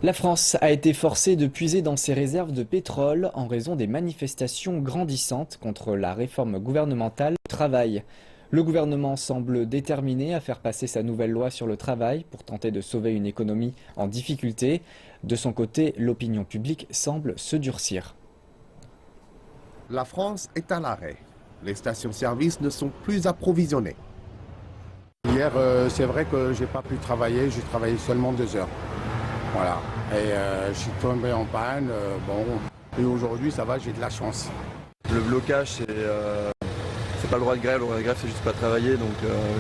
La France a été forcée de puiser dans ses réserves de pétrole en raison des manifestations grandissantes contre la réforme gouvernementale du travail. Le gouvernement semble déterminé à faire passer sa nouvelle loi sur le travail pour tenter de sauver une économie en difficulté. De son côté, l'opinion publique semble se durcir. La France est à l'arrêt. Les stations-service ne sont plus approvisionnées. Hier, c'est vrai que j'ai pas pu travailler, j'ai travaillé seulement 2 heures. Voilà. Et je suis tombé en panne. Bon. Et aujourd'hui, ça va, j'ai de la chance. Le blocage, c'est pas le droit de grève. Le droit de grève, c'est juste pas travailler. Donc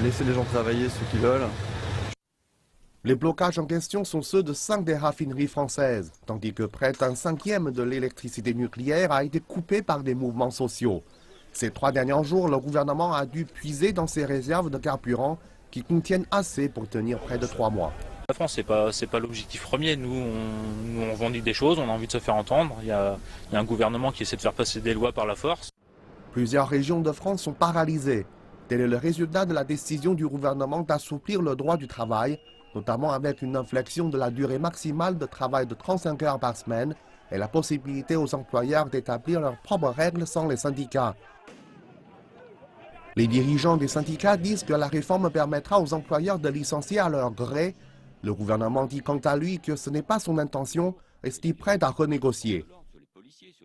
laissez les gens travailler, ceux qui veulent. Les blocages en question sont ceux de 5 des raffineries françaises, tandis que près d'un cinquième de l'électricité nucléaire a été coupé par des mouvements sociaux. Ces 3 derniers jours, le gouvernement a dû puiser dans ses réserves de carburant qui contiennent assez pour tenir près de 3 mois. La France, c'est pas l'objectif premier. Nous, on revendique des choses, on a envie de se faire entendre. Il y a un gouvernement qui essaie de faire passer des lois par la force. Plusieurs régions de France sont paralysées. Tel est le résultat de la décision du gouvernement d'assouplir le droit du travail, notamment avec une inflexion de la durée maximale de travail de 35 heures par semaine et la possibilité aux employeurs d'établir leurs propres règles sans les syndicats. Les dirigeants des syndicats disent que la réforme permettra aux employeurs de licencier à leur gré. Le gouvernement dit quant à lui que ce n'est pas son intention et se dit prêt à renégocier.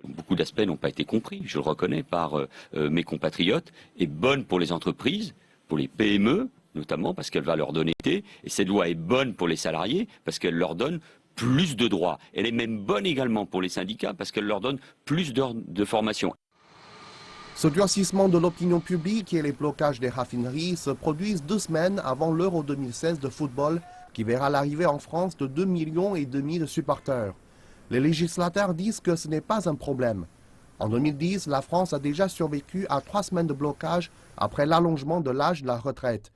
Beaucoup d'aspects n'ont pas été compris, je le reconnais, par mes compatriotes, est bonne pour les entreprises, pour les PME, notamment parce qu'elle va leur donner et cette loi est bonne pour les salariés parce qu'elle leur donne plus de droits. Elle est même bonne également pour les syndicats parce qu'elle leur donne plus d'heures de formation. Ce durcissement de l'opinion publique et les blocages des raffineries se produisent 2 semaines avant l'Euro 2016 de football qui verra l'arrivée en France de 2,5 millions de supporters. Les législateurs disent que ce n'est pas un problème. En 2010, la France a déjà survécu à 3 semaines de blocage après l'allongement de l'âge de la retraite.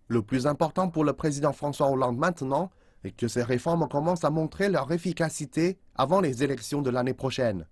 Le plus important pour le président François Hollande maintenant est que ces réformes commencent à montrer leur efficacité avant les élections de l'année prochaine.